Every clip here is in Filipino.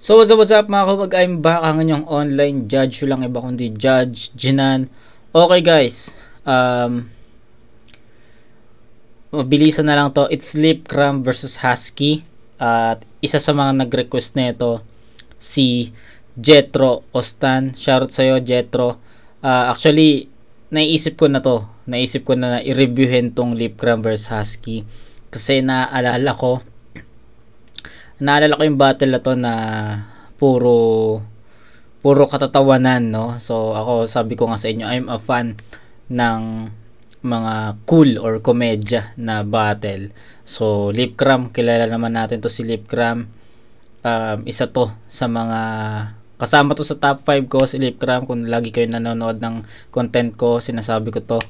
So what's up mga kabag, I'm back ang inyong online judge, walang iba kundi Judge Jinan. Okay guys, mabilisan na lang to. It's Lipcram versus Husky. At isa sa mga nag-request na ito, si Jetro Ostan. Shoutout sa'yo Jetro. Actually, naisip ko na i-reviewin tong Lipcram versus Husky. Kasi naalala ko yung battle na to na puro katatawanan, no? So ako, sabi ko nga sa inyo, I'm a fan ng mga cool or komedya na battle. So Lipcram, kilala naman natin to si Lipcram. Isa to sa mga kasama to sa top 5 ko, si Lipcram. Kung lagi kayo nanonood ng content ko, sinasabi ko to.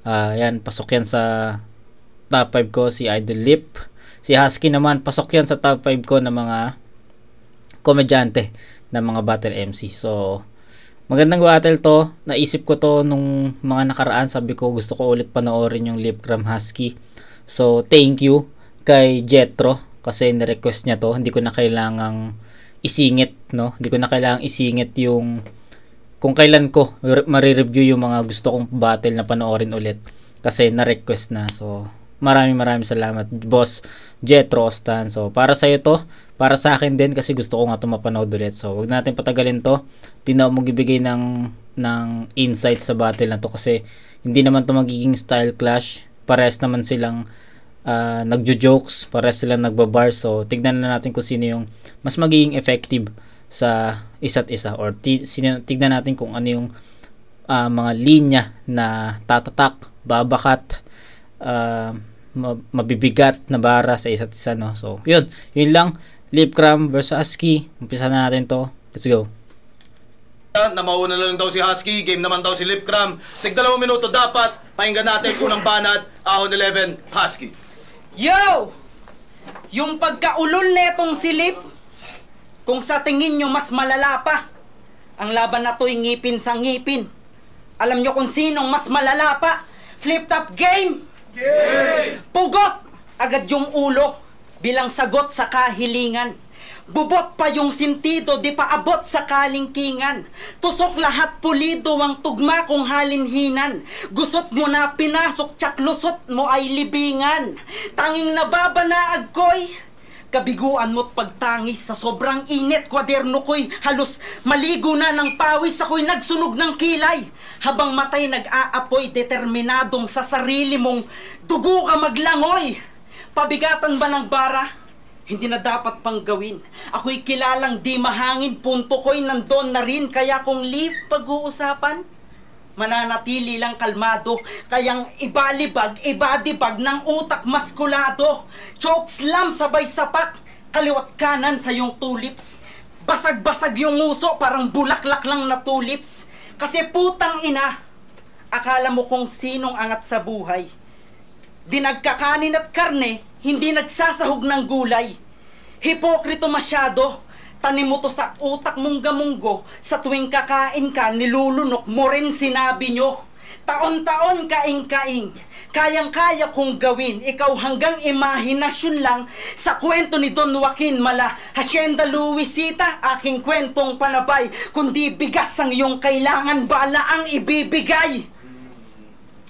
Yan, pasok yan sa top 5 ko, si Idol Lip. Si Husky naman, pasok yan sa top 5 ko na mga komedyante na mga battle MC. So, magandang battle to. Naisip ko to nung mga nakaraan. Sabi ko, gusto ko ulit panoorin yung Lipcram Husky. So, thank you kay Jetro kasi nirequest niya to. Hindi ko na kailangang isingit, no? Hindi ko na kailangang isingit yung kung kailan ko marireview yung mga gusto kong battle na panoorin ulit kasi na-request na. So, maraming salamat boss Jetro Ostan. So para sa iyo to, para sa akin din kasi gusto ko nga ito mapanood ulit. So wag natin patagalin to. Hindi na ako magbibigay ng insight sa battle na to kasi hindi naman to magiging style clash. Parehas naman silang nagjo-jokes, parehas silang nagbabar. So tignan na natin kung sino yung mas magiging effective sa isa't isa, or tignan natin kung ano yung mga linya na tatatak, babakat, mabibigat na bara sa isa't isa, no? So yun lang, Lipcram versus Husky. Umpisa na natin to, let's go. Na mauna na lang daw si Husky, game naman daw si Lipcram. Tig 2 minuto dapat, pakinggan natin unang banat, ahon 11, Husky. Yo! Yung pagkaulol netong si Lip, kung sa tingin nyo mas malala pa, ang laban na to'y ngipin sa ngipin. Alam nyo kung sinong mas malala pa? Flip top game! Pugot agad yung ulo bilang sagot sa kahilingan. Bubot pa yung sintido, di pa abot sa kalingkingan. Tusok lahat pulido ang tugma kong halinhinan. Gusot mo na pinasok, tsak lusot mo ay libingan. Tanging nababanaag ko'y kabiguan mo't pagtangis sa sobrang init. Kwaderno ko'y halos maligo na ng pawis. Ako'y nagsunog ng kilay habang matay nag-aapoy. Determinadong sa sarili mong dugo ka maglangoy. Pabigatan ba ng bara? Hindi na dapat pang gawin. Ako'y kilalang di mahangin. Punto ko'y nandun na rin. Kaya kung leave pag-uusapan, mananatili lang kalmado. Kayang ibalibag, ibadibag ng utak maskulado. Choke slam sabay sapak, kaliwat kanan sa iyong tulips. Basag-basag yung nguso, parang bulaklak lang na tulips. Kasi putang ina, akala mo kung sinong angat sa buhay. Di nagkakanin at karne, hindi nagsasahog ng gulay. Hipokrito masyado. Tanim mo to sa utak mong gamunggo. Sa tuwing kakain ka, nilulunok mo rin sinabi nyo. Taon-taon kaing-kaing, kayang-kaya kong gawin. Ikaw hanggang imahinasyon lang. Sa kwento ni Don Joaquin Mala, Hacienda Luisita, aking kwentong panabay. Kundi bigas ang iyong kailangan, bala ang ibibigay.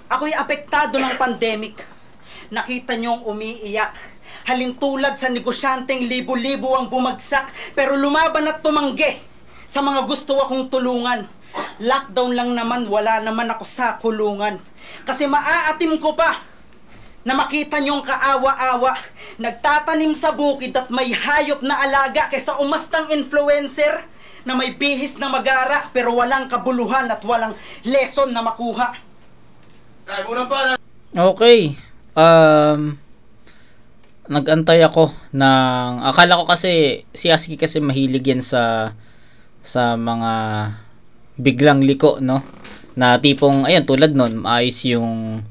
Ako'y apektado ng pandemic. Nakita niyong umiiyak. Halintulad sa negosyanteng libo-libo ang bumagsak, pero lumaban at tumanggi sa mga gusto akong tulungan. Lockdown lang naman, wala naman ako sa kulungan. Kasi maaatim ko pa na makita niyong kaawa-awa, nagtatanim sa bukid at may hayop na alaga, kaysa umastang influencer na may bihis na magara pero walang kabuluhan at walang lesson na makuha. Okay. Nagantay ako ng, akala ko kasi si Husky kasi mahilig yan sa mga biglang liko, no? Na tipong ayan, tulad nun, maayos yung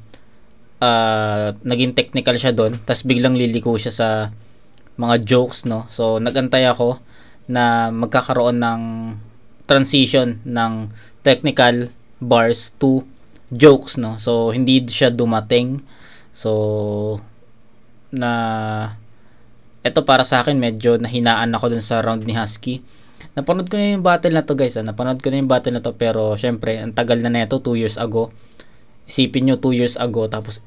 naging technical siya doon, tapos biglang liliko siya sa mga jokes, no? So nagantay ako na magkakaroon ng transition ng technical bars to jokes, no? So hindi siya dumating. So ito para sa akin, medyo nahinaan ako dun sa round ni Husky. Napanood ko na yung battle na to guys, napanood ko na yung battle na to, pero syempre, ang tagal na neto, 2 years ago. Isipin nyo, 2 years ago, tapos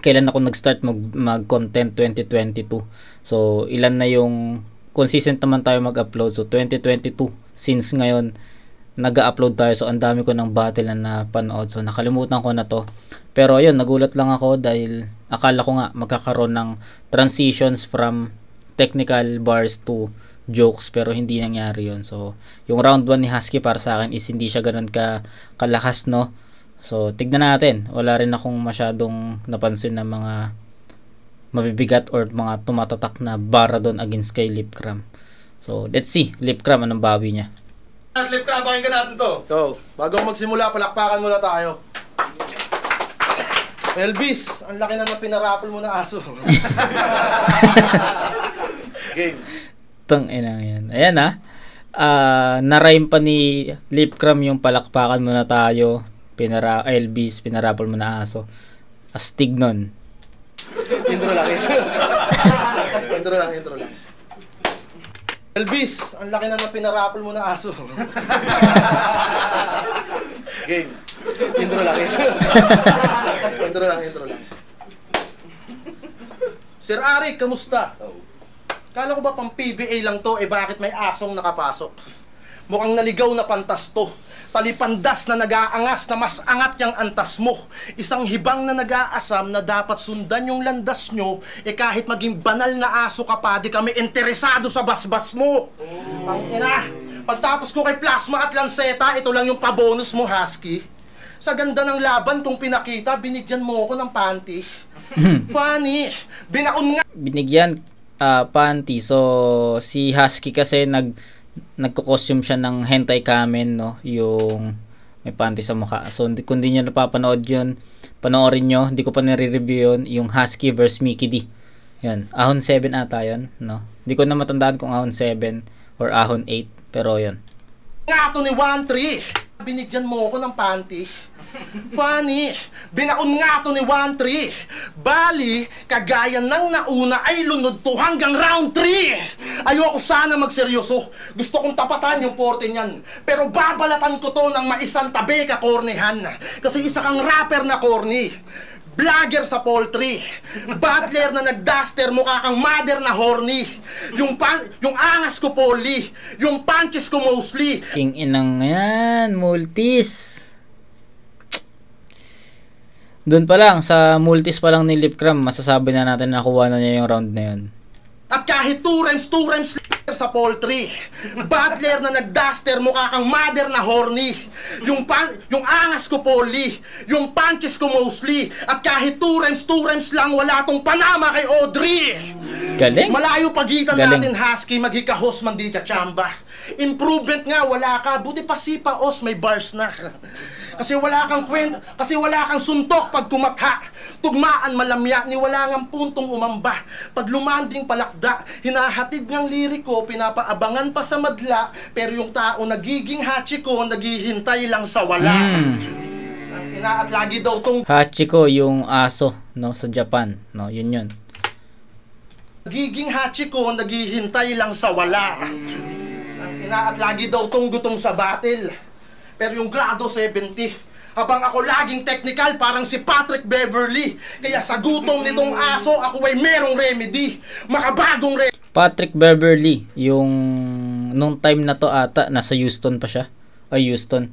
kailan ako nag-start mag-content, 2022. So, ilan na yung consistent naman tayo mag-upload. So, 2022, since ngayon, nag-upload tayo. So, ang dami ko ng battle na napanood. So, nakalimutan ko na to. Pero, ayun, nagulat lang ako dahil akala ko nga magkakaroon ng transitions from technical bars to jokes, pero hindi nangyari yun. So, yung round 1 ni Husky para sa akin is hindi siya ganun kalakas, no? So, tignan natin. Wala rin akong masyadong napansin na mga mabibigat or mga tumatatak na bara doon against kay Lipcram. So, let's see. Lipcram, anong bawi niya? At Lipcram, pakinggan natin to. So, bago magsimula, palakpakan muna tayo. Elvis, ang laki na ng pinarapol mo na aso. Game. Tang ina yan. Ayan na-rhyme pa ni Lipcram yung palakpakan muna tayo. Elvis, pinarapol mo na aso. Astig nun. Intro lang. Intro lang. Elvis, ang laki na ng pinarapol mo na aso. Game. Intro lang. Intro lang. Sir Ari, kamusta? Kala ko ba pang PBA lang to, bakit may asong nakapasok? Mukhang naligaw na pantas to. Talipandas na nag-aangas na mas angat yung antas mo. Isang hibang na nag-aasam na dapat sundan yung landas nyo, kahit maging banal na aso ka pa, di kami interesado sa basbas mo. Ang ina, pagtapos ko kay Plasma at Lanceta, ito lang yung pabonus mo, Husky. Sa ganda ng laban kung pinakita, binigyan mo ko ng panty. Funny, binaon nga. Binigyan panty. So, si Husky kasi nagko-costume siya ng hentai kamen, no? Yung may panty sa mukha. So, kung di nyo napapanood yun, panoorin nyo. Hindi ko pa nare-review yun. Yung Husky vs Mickey D. Yan. Ahon 7 ata yun, no? Hindi ko na matandaan kung Ahon 7 or Ahon 8. Pero yun. Nga to ni 1-3. Binigyan mo ko ng panty. Funny, binaon nga to ni 1-3. Bali, kagaya ng nauna ay lunod to hanggang round 3. Ayoko sana magseryoso. Gusto kong tapatan yung 14 yan. Pero babalatan ko to ng maisang tabi ka kornehan. Kasi isa kang rapper na corny. Vlogger sa poultry. Butler na nagduster, mukha kang mother na horny. Yung angas ko poly. Yung punches ko mostly. King inang yan, multis. Doon pa lang, sa multis pa lang ni Lipcram, masasabi na natin na nakuha na niya yung round na yun. At kahit 2 rems sa poultry. Butler na nagduster, mukha kang mother na horny. Yung angas ko poly. Yung punches ko mostly. At kahit 2 rems lang, wala tong panama kay Audrey. Galing. Malayo pagitan Galing. natin, Husky, maghikahos man di chamba. Improvement nga, wala ka. Buti pa si Paos, may bars na. Kasi wala kang suntok pag kumatha. Tugmaan malamya, ni wala ngang puntong umamba. Pag lumanding palakda, hinahatid ngang liriko, pinapaabangan pa sa madla. Pero yung tao nagiging Hachiko, naghihintay lang sa wala. Ang ina at lagi daw tong Hachiko, yung aso, no, sa Japan, no, yun. nagiging Hachiko, naghihintay lang sa wala. Ang ina at lagi daw tong gutom sa battle. Pero yung grado 70, habang ako laging technical parang si Patrick Beverly. Kaya sa gutom nitong aso, ako ay merong remedy. Makabagong Patrick Beverly, yung nung time na to ata, nasa Houston pa siya. Houston.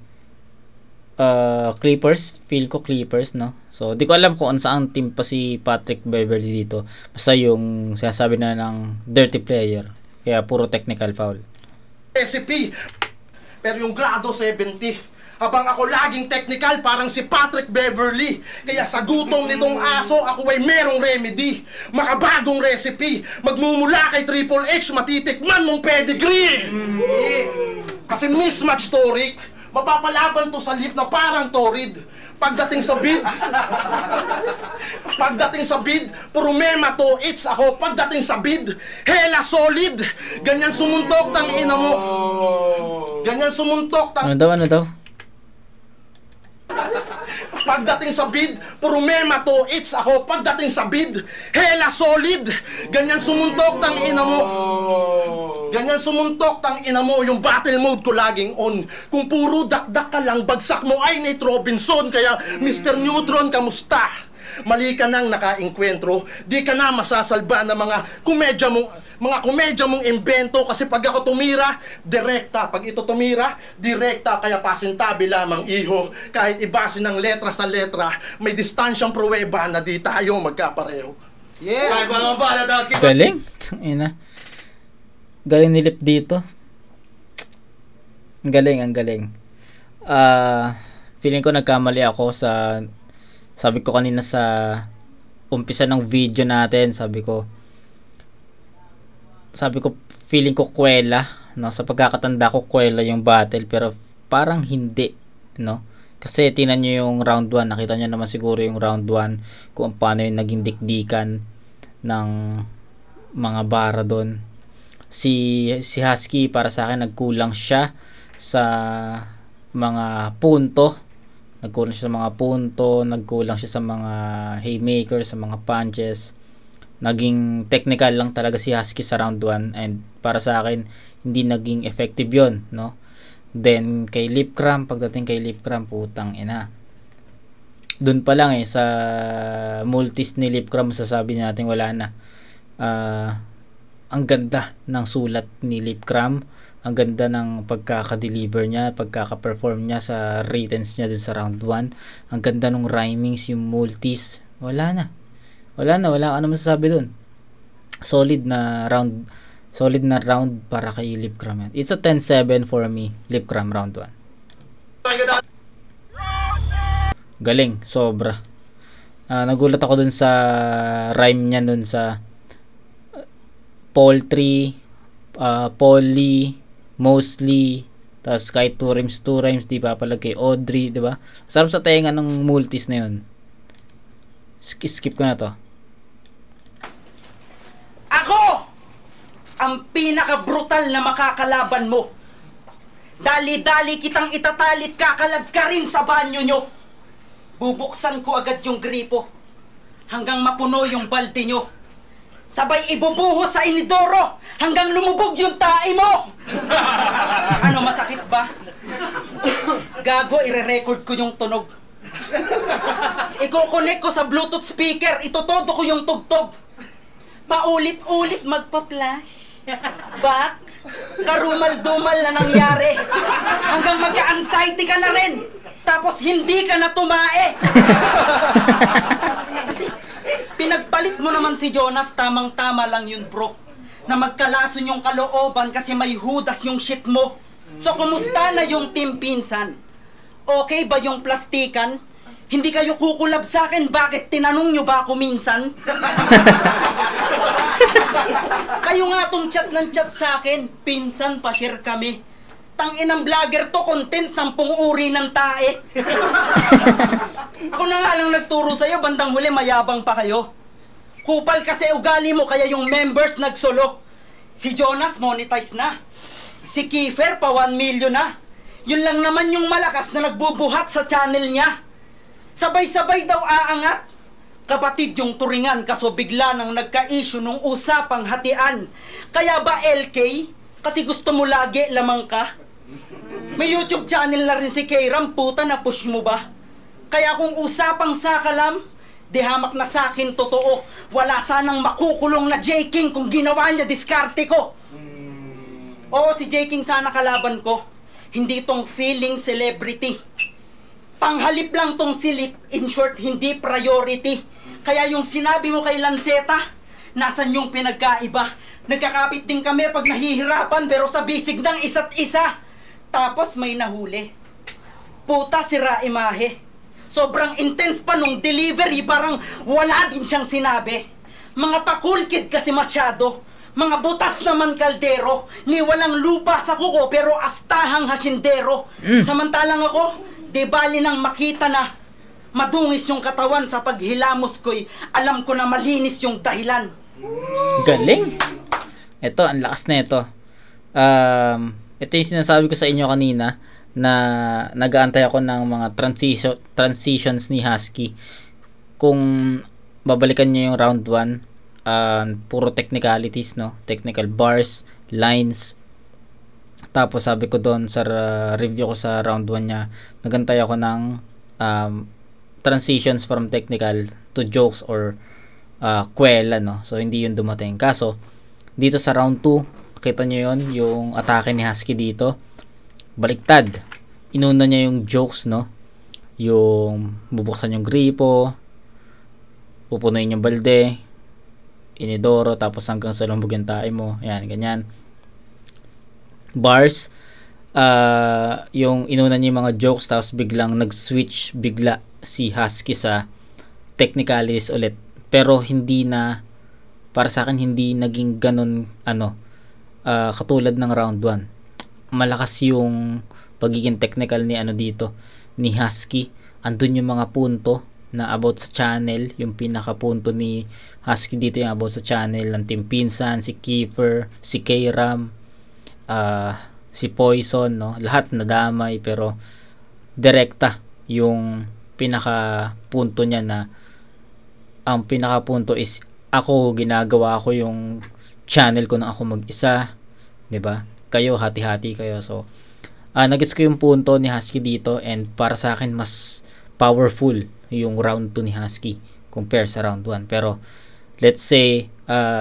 Clippers, feel ko Clippers, no? So, di ko alam kung saan team pa si Patrick Beverly dito. Basta yung sinasabi na ng dirty player. Kaya puro technical foul. recipe. Pero yung grado 70, habang ako laging technical parang si Patrick Beverly. Kaya sa gutom nitong aso, ako ay merong remedy. Makabagong recipe. Magmumula kay Triple H, matitikman mong pedigree. Kasi mismatch to, Rick. Mapapalaban to sa lip na parang torrid. Pagdating sa bid, puro mema to, it's ako. Pagdating sa bid, hela solid. Ganyan sumuntok tang ina mo. Ganyan sumuntok tang... Ano daw? Pagdating sa bid, problema to, it's ako. Pagdating sa bid, hela solid. Ganyan sumuntok tang ina mo. Ganyan sumuntok tang ina mo. Yung battle mode ko laging on. Kung puro dakdak ka lang, bagsak mo ay Nate Robinson. Kaya Mr. Neutron, kamusta? Mali ka nang nakainkwentro, di ka na masasalba ng mga komedya mong imbento. Kasi pag ako tumira, direkta. Pag ito tumira, direkta. Kaya pasintabi lamang iho. Kahit ibase ng letra sa letra, may distansyang pruweba na di tayo magkapareho. Kahit pa naman ba, Husky? Galing. Ina. Galing nilip dito. Ang galing, ang galing. Feeling ko nagkamali ako sa... Sabi ko kanina sa umpisa ng video natin, sabi ko feeling ko kwela, no? Sa pagkakatanda ko kwela yung battle, pero parang hindi, no? Kasi tingnan niyo yung round 1, nakita niyo naman siguro yung round 1 kung paano yung naging dikdikan ng mga bara doon. Si Husky para sa akin nagkulang siya sa mga punto. Nagkulang siya sa mga haymakers, sa mga punches. Naging technical lang talaga si Husky sa round 1, and para sa akin hindi naging effective yon, no? Then kay Lipcram, pagdating kay Lipcram, putang ina. Doon pa lang sa multis ni Lipcram masasabi natin wala na. Ang ganda ng sulat ni Lipcram. Ang ganda ng pagkaka-deliver niya, pagkaka-perform niya sa writtens niya dun sa round 1. Ang ganda ng rhymings, yung multis. Wala ka na masasabi dun. Solid na round para kay Lipcram. It's a 10-7 for me, Lipcram round 1. Galing, sobra. Nagulat ako dun sa rhyme niya dun sa poultry, poly, mostly, tapos kahit 2 rhymes di pa pala kay Audrey, di ba? Sarap sa tenga ng multis na yun. Skip ko na to. Ako ang pinaka-brutal na makakalaban mo. Dali-dali kitang itatalit, kakalag ka rin sa banyo nyo. Bubuksan ko agad yung gripo hanggang mapuno yung balde nyo. Sabay ibubuhos sa inidoro hanggang lumubog yung tae mo. Ano, masakit ba? Gago, ire-record ko yung tunog. Iko-connect ko sa Bluetooth speaker, itotodo ko yung tugtog. Paulit-ulit magpa-flash. Back. Karumal-dumal na nangyari. Hanggang magka-anxiety ka na rin. Tapos hindi ka na tumae. Kasi pinagpalit mo naman si Jonas, tamang-tama lang yun, bro. Na magkalason yung kalooban kasi may hudas yung shit mo. So, kumusta na yung team pinsan? Okay ba yung plastikan? Hindi kayo kukulab sa akin, bakit tinanong nyo ba ako minsan? Kayo nga tong chat ng chat sa akin, pinsan, pa-share kami. Tanginang vlogger to, content, 10 uri ng tae. Ako na nga lang nagturo sa'yo, bandang huli mayabang pa kayo. Kupal kasi ugali mo, kaya yung members nagsulok. Si Jonas monetize na. Si Kiefer pa 1 million na. Yun lang naman yung malakas na nagbubuhat sa channel niya. Sabay-sabay daw aangat. Kapatid yung turingan, kaso bigla nang nagka-issue nung usapang hatian. Kaya ba LK? Kasi gusto mo lagi lamang ka? May YouTube channel na rin si Kayram, puta, na push mo ba? Kaya kung usapang sakalam, di hamak na sakin totoo. Wala sanang makukulong na J. King kung ginawa niya diskarte ko. Oo, si J. King sana kalaban ko. Hindi tong feeling celebrity. Panghalip lang tong silip, in short, hindi priority. Kaya yung sinabi mo kay Lanceta, nasan yung pinagkaiba? Nagkakapit din kami pag nahihirapan pero sa bisig ng isa't isa. Tapos may nahuli. Puta, sira imahe. Sobrang intense pa nung delivery, parang wala din siyang sinabi. Mga pakulkid kasi masyado. Mga butas naman kaldero. Ni walang lupa sa kuko pero astahang hasindero. Samantalang ako, di bali nang makita na madungis yung katawan sa paghilamos ko'y alam ko na malinis yung dahilan. Galing! Ito, ang lakas na ito. Ito yung sinasabi ko sa inyo kanina na nag-aantay ako ng mga transitions ni Husky. Kung babalikan niyo yung round 1, puro technicalities, no? Technical bars, lines. Tapos sabi ko doon sa review ko sa round 1 niya, nagantay ako ng transitions from technical to jokes or kwela, no? So hindi yun dumating. Kaso dito sa round 2, kita nyo yun, yung atake ni Husky dito, baliktad. Inuna niya yung jokes, no? Yung bubuksan yung gripo, pupunuin yung balde, inidoro, tapos hanggang sa lumbog yung tae mo. Yan, ganyan. Bars, yung inuna niya yung mga jokes, tapos biglang nag-switch bigla si Husky sa technicalities ulit. Pero hindi na, para sa akin, hindi naging ganun, katulad ng round 1. Malakas yung pagiging technical ni dito, ni Husky. Andun yung mga punto na about sa channel, yung pinakapunto ni Husky dito yung about sa channel ng Team Pinsan, si Kiefer, si K-Ram, si Poison, no? Lahat nadamay, pero direkta yung pinakapunto niya, na ang pinakapunto is ginagawa ko yung channel ko na ako mag-isa, 'di ba? Kayo hati-hati kayo. So nagets ko yung punto ni Husky dito, and para sa akin mas powerful yung round 2 ni Husky compare sa round 1. Pero let's say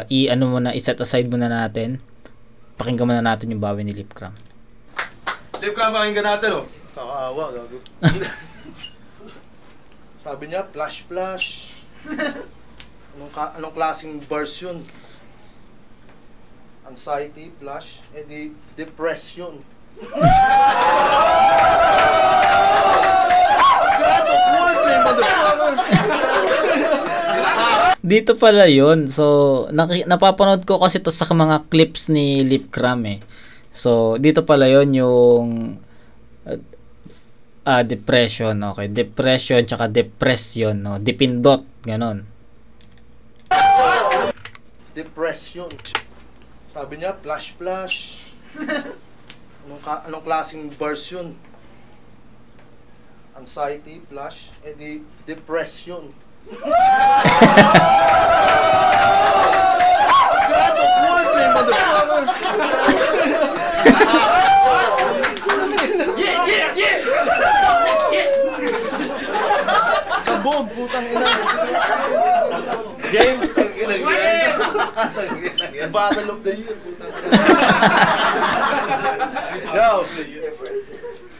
i-set aside muna natin. Pakinggan muna natin yung bawi ni Lipcram. Lipcram, pakinggan natin, oh. Kakaawa, gago. Sabi niya, flash. Anong klaseng bars yun? Anxiety, flash, edi depression. Dito pala yun. So napapanood ko kasi to sa mga clips ni Lipcram eh. So dito pala yun yung depression. Okay, depression tsaka depression, no? Dipindot, ganon. Depression. Sabi niya, flash. Anong klaseng bars yun? Anxiety, flash, edi depression. Kabog, putang ina. Game. Battle of the year, putang ina. Yo.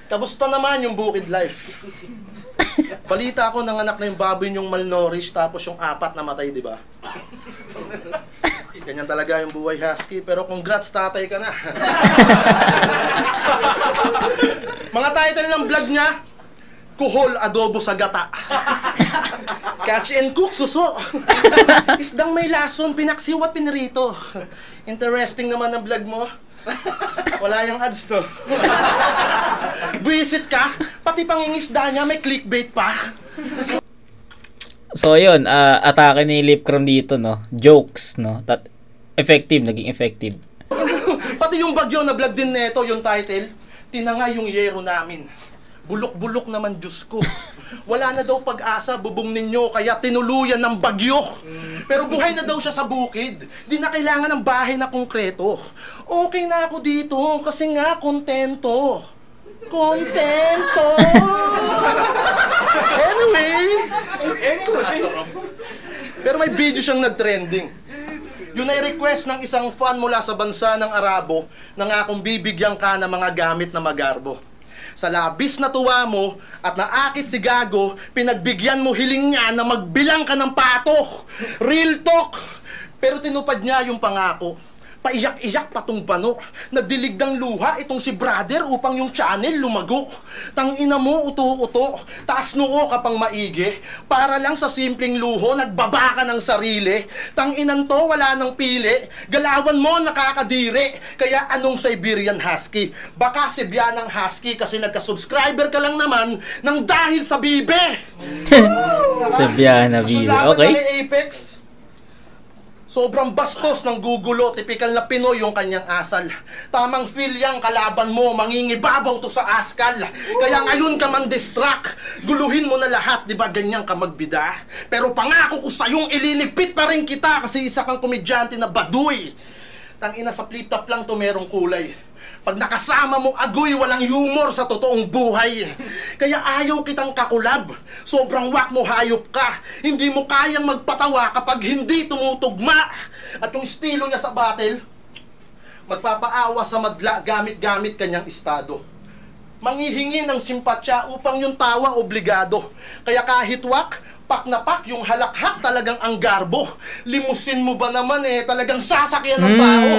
Kamusta naman yung bukid life? Balita ako, nanganak na yung baboy yung malnourished, tapos yung 4 namatay, di ba? Ganyan talaga yung buhay, Husky. Pero congrats, tatay ka na. Mga title ng vlog niya, Kuhol, adobo sa gata. Catch and cook, suso. Isdang may lason, pinaksiw at pinirito. Interesting naman ang vlog mo. Wala yung ads to. Visit ka, pati pangingisda niya may clickbait pa. So yun, atake ni Lipcram dito, no? Jokes, no? Naging effective. Pati yung bagyo na vlog din neto, yung title, tinangay yung yero namin. Bulok-bulok naman, Diyos ko. Wala na daw pag-asa, bubong ninyo, kaya tinuluyan ng bagyo. Pero buhay na daw siya sa bukid. Di na kailangan ng bahay na konkreto. Okay na ako dito, kasi nga, kontento. Anyway. Pero may video siyang nag-trending. Yun ay request ng isang fan mula sa bansa ng Arabo na nga kung bibigyan ka ng mga gamit na magarbo. Sa labis na tuwa mo at naakit si Gago, pinagbigyan mo hiling niya na magbilang ka ng patok. Real talk! Pero tinupad niya yung pangako. Paiyak-iyak patong bano. Nagdilig ng luha itong si brother upang yung channel lumago. Tangina mo, uto-uto. Taas noo ka pang maigi. Para lang sa simpleng luho, nagbaba ka ng sarili. Tanginan to, wala nang pili. Galawan mo, nakakadiri. Kaya anong Siberian Husky? Baka Sibyanang Husky kasi nagka-subscriber ka lang naman nang dahil sa bibe. Sibyana bibe. Okay. Apex. Sobrang bastos ng gugulo, tipikal na Pinoy yung kanyang asal. Tamang feel yang kalaban mo, mangingibabaw to sa askal. Kaya ngayon ka man distract, guluhin mo na lahat, di ba ganyan ka magbida? Pero pangako ko sa'yong ililipit pa rin kita kasi isa kang komedyante na baduy. Tangina sa flip-top lang to merong kulay. Pag nakasama mo agoy, walang humor sa totoong buhay. Kaya ayaw kitang kakulab. Sobrang wak mo, hayop ka. Hindi mo kayang magpatawa kapag hindi tumutugma. At yung estilo niya sa battle, magpapaawa sa madla gamit-gamit kanyang estado. Manghihingi ng simpatsya upang yung tawa obligado. Kaya kahit wak, pak na pak, yung halakhak talagang ang garbo. Limusin mo ba naman talagang sasakyan ng tao.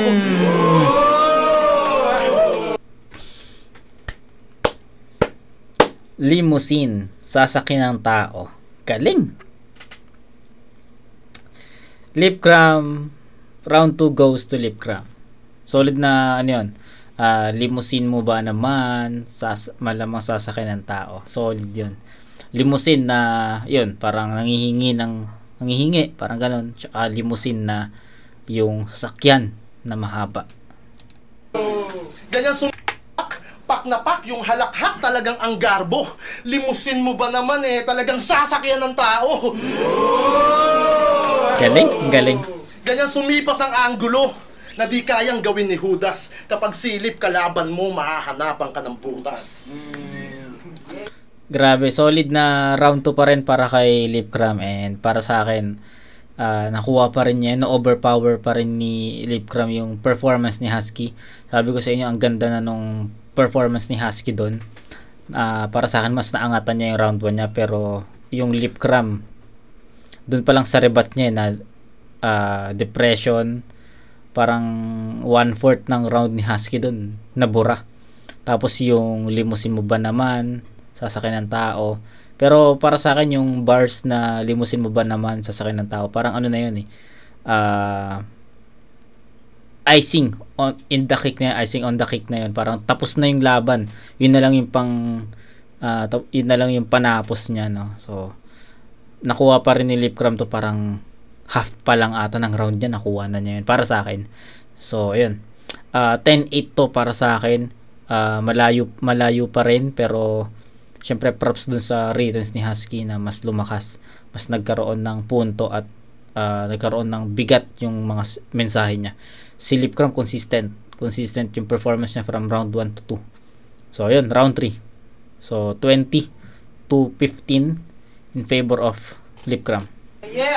Limousine, sasakyan ng tao. Galing! Lipcram, round 2 goes to Lipcram. Solid na ano yun. Limousine mo ba naman, malamang sasakyan ng tao. Solid yun. Limousine na, yun, parang nangihingi, parang ganon. Tsaka limousine na yung sasakyan na mahaba. Ganyan pak na pak, yung halakhak talagang ang garbo. Limusin mo ba naman talagang sasakyan ng tao. Galing. Ganyan sumipat ang anggulo na di kayang gawin ni Judas. Kapag silip kalaban mo, mahahanapan ka ng butas. Grabe, solid na round 2 pa rin para kay Lipcram, and para sa akin, nakuha pa rin niya, na-overpower pa rin ni Lipcram yung performance ni Husky. Sabi ko sa inyo, ang ganda na nung performance ni Husky doon. Para sa akin, mas naangatan niya yung round 1 niya, pero yung Lipcram, doon pa lang sa rebat niya na depression, parang 1/4 ng round ni Husky doon, nabura. Tapos yung limousine mo ba naman, sasakyan ng tao. Pero para sa akin, yung bars na limousine mo ba naman, sasakyan ng tao, parang ano na yun icing on the cake na yun. Parang tapos na yung laban. Yun na lang yung yun na lang yung panapos niya, no. So nakuha pa rin ni Lipcram to, parang half pa lang ata ng round niya, nakuha na niya yun para sa akin. So ayun, 10-8 to para sa akin. Malayo pa rin, pero syempre props dun sa returns ni Husky na mas lumakas, mas nagkaroon ng punto at nagkaroon ng bigat yung mga mensahe niya. Si Lipcram consistent yung performance niya from round 1 to 2. So ayun, round 3. So 20 to 15 in favor of Lipcram. Yeah.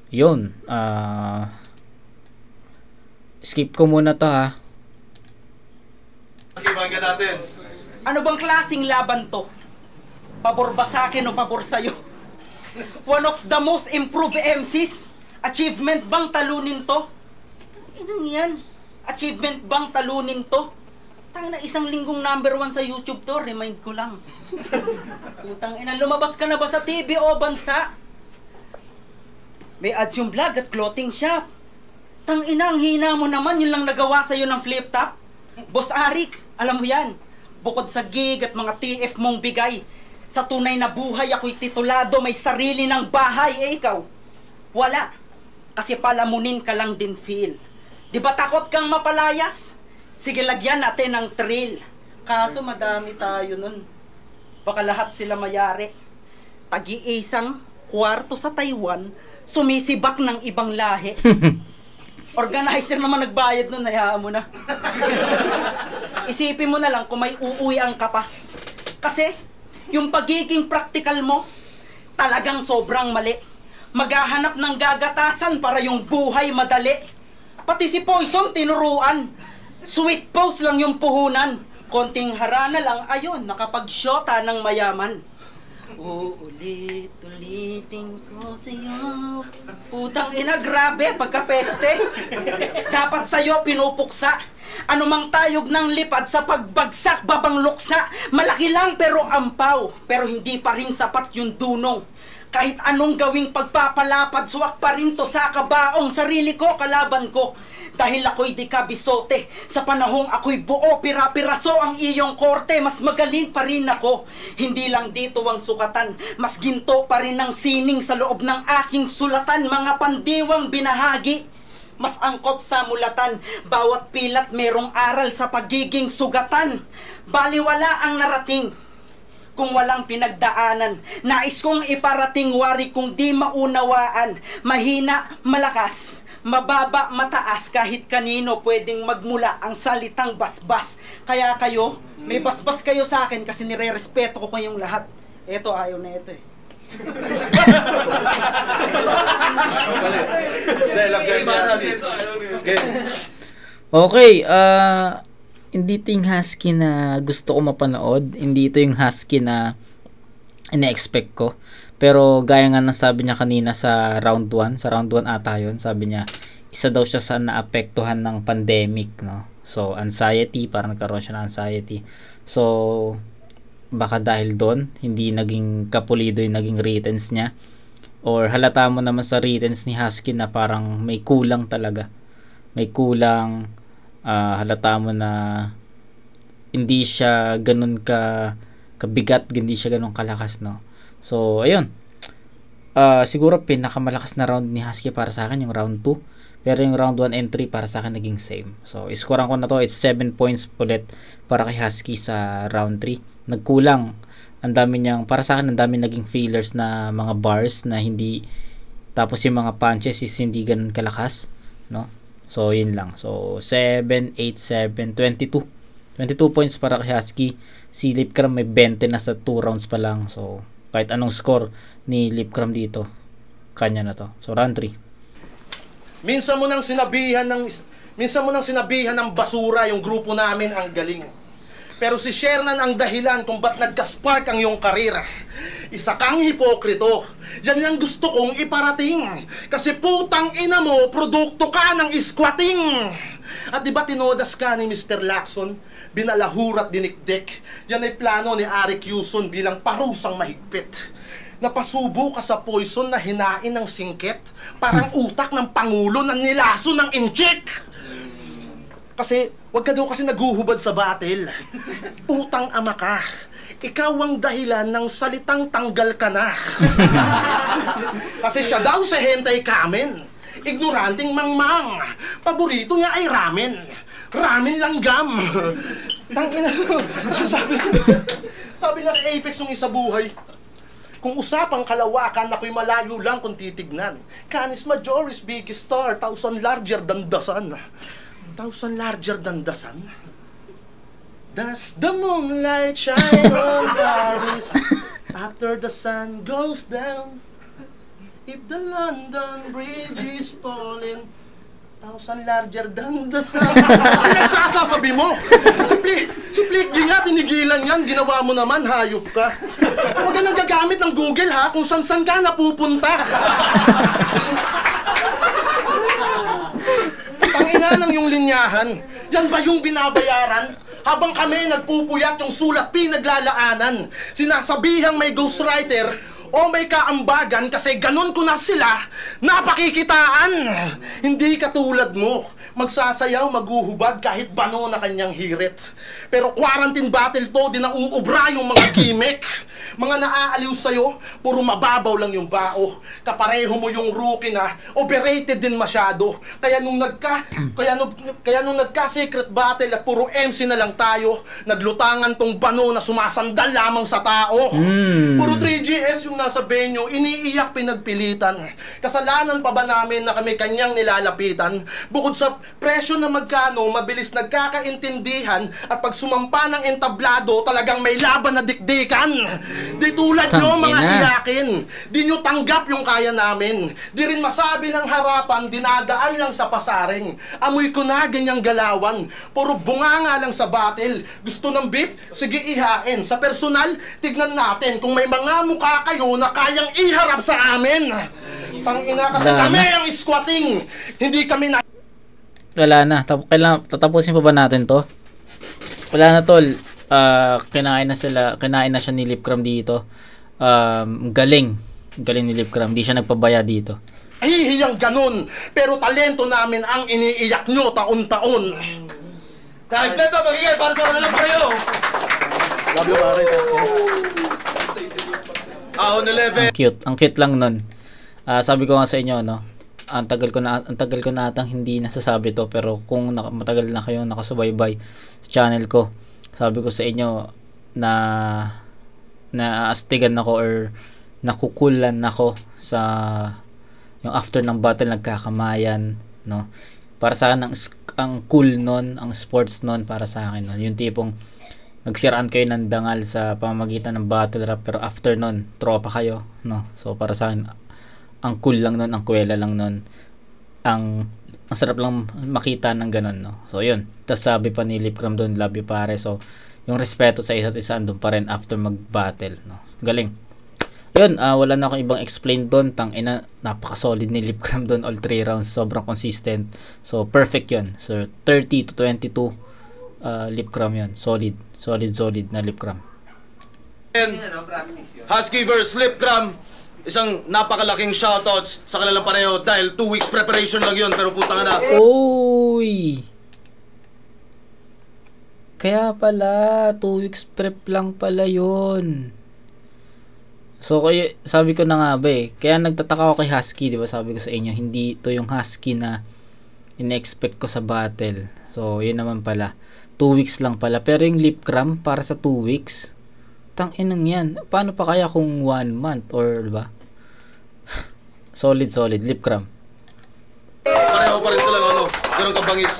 Yun, skip ko muna to ha. Skipan ka natin. Ano bang klaseng laban to? Pabor ba sa akin o pabor sa'yo? One of the most improved MCs? Achievement bang talunin to? Inang yan? Achievement bang talunin to? Tangina, isang linggong number 1 sa YouTube to, remind ko lang. Putang ina, lumabas ka na ba sa TV o bansa? May ads yung vlog at clothing shop. Tangina, ang hina mo naman, yun lang nagawa sa'yo ng flip top. Boss Arik, alam mo yan. Bukod sa gig at mga TF mong bigay, sa tunay na buhay ako'y titulado, may sarili ng bahay. Ikaw, wala. Kasi palamunin ka lang din feel. Di ba takot kang mapalayas? Sige, lagyan natin ng thrill. Kaso madami tayo nun. Baka lahat sila mayari. Tagi-isang kwarto sa Taiwan, sumisibak ng ibang lahi. Organizer naman nagbayad nun, hayaan mo na. Isipin mo na lang kung may uuwian ka pa. Kasi, yung pagiging practical mo, talagang sobrang mali. Maghahanap ng gagatasan para yung buhay madali. Pati si Poison tinuruan. Sweet pose lang yung puhunan. Konting harana lang, ayun, nakapag-shota ng mayaman. Uulit-ulitin ko sa'yo. Putang ina, grabe, pagka-peste. Dapat sa'yo pinupuksa. Anumang tayog ng lipad sa pagbagsak, babang luksa. Malaki lang pero ampaw, pero hindi pa rin sapat yung dunong. Kahit anong gawing pagpapalapad, suwak pa rin to sa kabaong sarili ko, kalaban ko. Dahil ako'y di kabisote, sa panahong ako'y buo, pira-piraso ang iyong korte, mas magaling pa rin ako. Hindi lang dito ang sukatan, mas ginto pa rin ang sining sa loob ng aking sulatan, mga pandiwang binahagi. Mas angkop sa mulatan, bawat pilat merong aral sa pagiging sugatan. Baliwala ang narating kung walang pinagdaanan. Nais kong iparating wari kung di maunawaan. Mahina, malakas, mababa, mataas, kahit kanino pwedeng magmula ang salitang basbas. Kaya kayo, may basbas kayo sa akin kasi nire-respeto ko kayong lahat. Eto, ayaw na ito eh. Okay, hindi ito yung husky na gusto ko mapanood. Hindi ito yung husky na ina-expect ko. Pero gaya nga ng sabi niya kanina sa round 1, sa round 1 ata yun, sabi niya, isa daw siya sa naapektuhan ng pandemic, no? So, anxiety, parang nagkaroon siya ng anxiety. So, baka dahil doon, hindi naging kapulido yung naging writtens niya. Or halata mo naman sa writtens ni Husky na parang may kulang talaga. May kulang, halata mo na hindi siya ganun kabigat, hindi siya ganun kalakas, no? So, ayun. Siguro pinakamalakas na round ni Husky para sa akin yung round 2. Pero yung round 1 and 3 para sa akin naging same. So, iskoran ko na to. It's 7 points ulit para kay Husky sa round 3. Nagkulang. Ang dami niyang, para sa akin, ang dami naging failures na mga bars na hindi, tapos yung mga punches is hindi ganun kalakas, no? So, yun lang. So, 7, 8, 7, 22. 22 points para kay Husky. Si Lipcram may 20 na sa 2 rounds pa lang. So, kahit anong score ni Lipcram dito, kanya na to. So, round 3. Minsan mo nang sinabihan ng basura yung grupo namin ang galing. Pero si Shernan ang dahilan kung ba't nagka-spark ang iyong karera. Isa kang hipokrito. Yan lang gusto kong iparating. Kasi putang ina mo, produkto ka ng squatting. At diba tinodas ka ni Mr. Lacson? Binalahurat dinikdik. Yan ay plano ni Arik Yuson bilang parusang mahigpit. Napasubo ka sa poison na hinain ng singkit. Parang utak ng pangulo na nilaso ng inchik. Kasi, wag ka daw kasi naguhubad sa battle. Utang ama ka. Ikaw ang dahilan ng salitang tanggal ka na. Kasi siya daw sa hentay kamen. Ignoranting mangmang. Paborito niya ay ramen. Ramen langgam. Tangina. Sabi na kay Apex ng isa buhay. Kung usapang kalawakan, ako'y malayo lang kung titignan. Canis Majoris, big star, 1,000 larger than the sun. 1,000 larger than the sun? Does the moonlight shine on Paris after the sun goes down? If the London Bridge is falling, 1,000 larger than the sun. Ano nagsasasabi mo? Si Flick G nga, tinigilan yan. Ginawa mo naman, hayop ka. Huwag ka nang gagamit ng Google ha, kung san-san ka napupunta. Tangina ng yung linyahan. Yan ba yung binabayaran? Habang kami nagpupuyat yung sulat pinaglalaanan. Sinasabihang may ghostwriter o may kaambagan kasi ganun ko na sila napakikitaan. Hindi katulad mo, magsasayaw, maghuhubad kahit bano na kanyang hirit. Pero quarantine battle to, di nauubra yung mga gimmick. Mga naaaliw sa'yo, puro mababaw lang yung bao. Kapareho mo yung rookie na overrated din masyado. Kaya nung nagka-secret battle at puro MC na lang tayo, naglutangan tong bano na sumasandal lamang sa tao. Puro 3GS yung nasa venue, iniiyak pinagpilitan. Kasalanan pa ba namin na kami kanyang nilalapitan? Bukod sa presyo na magkano, mabilis nagkakaintindihan at pag sumampa ng entablado, talagang may laban na dikdikan. Di tulad nyo mga iyakin, di nyo tanggap yung kaya namin. Di rin masabi ng harapan, dinadaan lang sa pasaring. Amoy ko na ganyang galawan, puro bunganga lang sa battle. Gusto ng beef? Sige ihain. Sa personal, tignan natin kung may mga mukha kayo na kayang iharap sa amin. Tangina kasi kami ang squatting, hindi kami na... Wala na. Tatapusin pa ba natin to? Wala na tol. Kinain na siya ni Lipcram dito. Galing. Galing ni Lipcram, hindi siya nagpabaya dito. Hihiyang ganun, pero talento namin ang iniiyak nyo taon-taon. Dahil ito, magigay para sa kanilang pareho. Love you, pare. Ahon 11. Ang cute lang nun. Sabi ko nga sa inyo, no, ang tagal ko na atang hindi nasasabi to, pero kung matagal na kayong nakasubaybay sa channel ko, sabi ko sa inyo na naastigan ako or nakukulan ako sa yung after ng battle nagkakamayan, no. Para sa akin ang cool nun, ang sports nun para sa akin nun. Yung tipong nagsiraan kayo ng dangal sa pamamagitan ng battle rap, pero after nun tropa kayo, no. So para sa akin ang cool lang nun, ang kuwela lang nun. Ang sarap lang makita ng ganun, no. So yun. Tapos sabi pa ni Lipcram doon, love you pare. So yung respeto sa isa't isa andun pa rin after mag-battle, no. Galing. Yun, wala na akong ibang explain doon. Napaka-solid ni Lipcram doon all 3 rounds. Sobrang consistent. So, perfect yun. So, 30 to 22 Lipcram yun. Solid na Lipcram. Husky vs. Lipcram. Isang napakalaking shoutouts sa kanilang pareho dahil 2 weeks preparation lang yun. Pero puta nga na. Uy! Kaya pala, 2 weeks prep lang pala yun. So, sabi ko na nga ba kaya nagtataka ako kay Husky, di ba? Sabi ko sa inyo, hindi ito yung Husky na ina-expect ko sa battle. So, yun naman pala. 2 weeks lang pala. Pero yung Lipcram, para sa 2 weeks, tang-inang yan. Paano pa kaya kung 1 month or, di ba? solid, Lipcram. Pareho pa rin sila, ganun kabangis.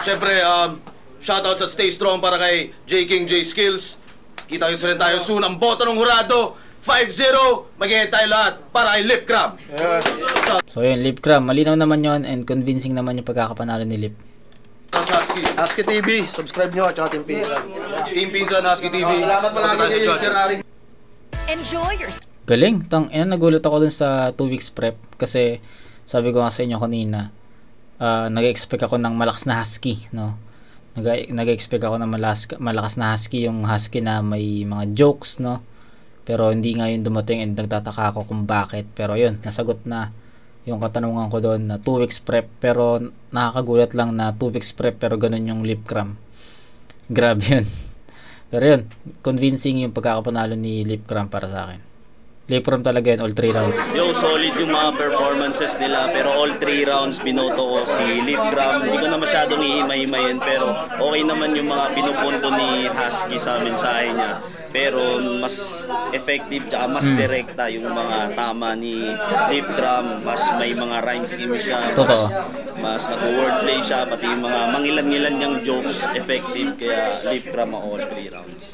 Siyempre, shoutouts at stay strong para kay J. King J. Skills. Kita yun rin tayo soon. Ang boto ng hurado, 5-0, mag-ihay tayo lahat para kay Lipcram. So yun, Lipcram, malinaw naman yon and convincing naman yung pagkakapanalo ni Lip. Husky TV, subscribe nyo at saka Team Pinsan. Team Pinsan, Husky TV. Salamat palagi kay Sir Ari. Enjoy your Galing, nagulat ako dun sa 2 weeks prep kasi sabi ko nga sa inyo kanina, nag-expect ako ng malakas na Husky, no? Nag-expect ako ng malakas na Husky, yung Husky na may mga jokes, no? Pero hindi nga yun dumating and nagtataka ako kung bakit. Pero yun, nasagot na yung katanungan ko doon na 2 weeks prep. Pero nakakagulat lang na 2 weeks prep pero ganun yung Lipcram. Grabe yun. Pero yun, convincing yung pagkakapanalo ni Lipcram para sa akin. Lipcram talaga yun, all 3 rounds. Yo, solid yung mga performances nila, pero all 3 rounds binoto ko si Lipcram. Hindi ko na masyadong ihimay-himayin, pero okay naman yung mga pinupunto ni Husky sa mensahe niya. Pero mas effective at mas direkta yung mga tama ni Lipcram. Mas may mga rhyme scheme siya. Totoo. Mas nag-wordplay siya, pati yung mga mangilan-ngilan niyang jokes effective. Kaya Lipcram all 3 rounds.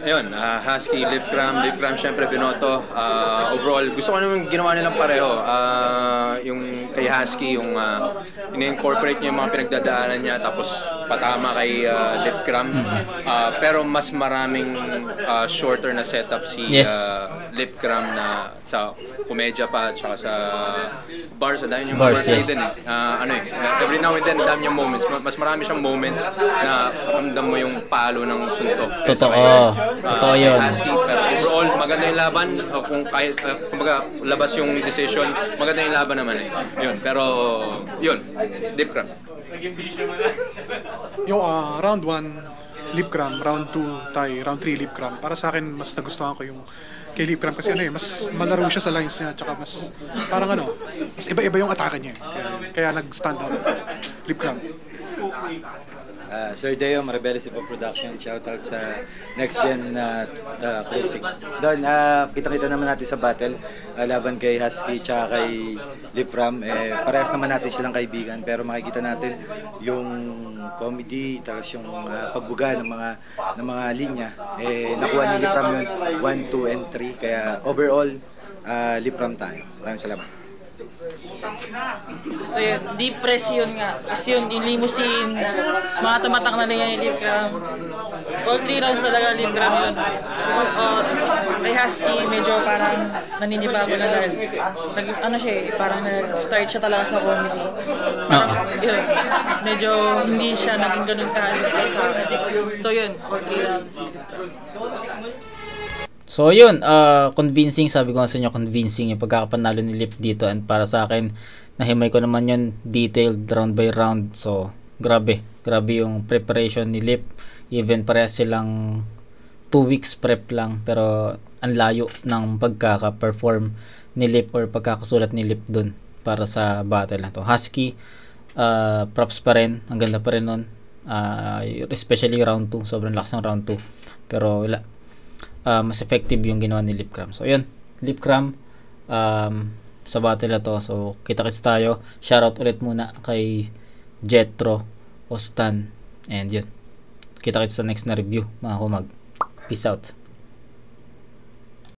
Ayun, Husky, Lipcram syempre binoto. Overall, gusto ko naman ginawa nilang pareho. Yung kay Husky, yung in-incorporate niya yung mga pinagdadaanan niya, tapos patama kay Lipcram. Pero mas maraming shorter na setup si Lipcram na sa komedya pa at saka sa bars. Dahil yung bars, yes. Din, every now and then, dami yung moments. Mas marami siyang moments na ramdam mo yung palo ng suntok. Totoo yun. Husky, pero overall, maganda yung laban. Kung kahit, kumbaga, labas yung decision, maganda yung laban naman eh. Yun, pero, yun, Lipcram. Yung round 1, Lipcram, round 2, Thai, round 3, Lipcram. Para sa akin, mas nagustuhan ko yung kay Lipcram kasi mas malaro siya sa lines niya, tsaka mas, parang mas iba-iba yung atake niya. Kaya nag-stand out, Lipcram. Sir Deo, Marabelli Sipo Production, shoutout sa Next Gen Critic. Doon, kita-kita naman natin sa battle, laban kay Husky tsaka kay Lipcram. Parehas naman natin silang kaibigan, pero makikita natin yung comedy, tapos yung pagbuga ng mga linya. Nakuha ni Lipcram yun 1, 2, and 3. Kaya overall, Lipcram tayo. Maraming salamat. So yun, deep press yun nga. Kasi yun, yung limousine, mga tumatak na niya yung Lipcram. All 3 rounds talaga Lipcram yun. Kay Husky, medyo parang naninibago na dahil parang nag-start siya talaga sa comedy. Parang, yun, medyo hindi siya naging ganun kahalik sa akin. So yun, all 3 rounds. So yun, convincing, sabi ko nga sa inyo, convincing yung pagkakapanalo ni Lip dito, and para sa akin nahimay ko naman yun detailed round by round. So grabe yung preparation ni Lip, even parehas silang 2 weeks prep lang, pero ang layo ng pagkaka-perform ni Lip or pagkakasulat ni Lip dun para sa battle na to. Husky, props pa rin, ang ganda pa rin nun, especially round 2, sobrang lakas ng round 2, pero wala, mas effective yung ginawa ni Lipcram. So yun, Lipcram sa battle na to. So kita-kits tayo, shoutout ulit muna kay Jetro, Ostan, and yun, kita-kits sa next na review mga humag. Peace out.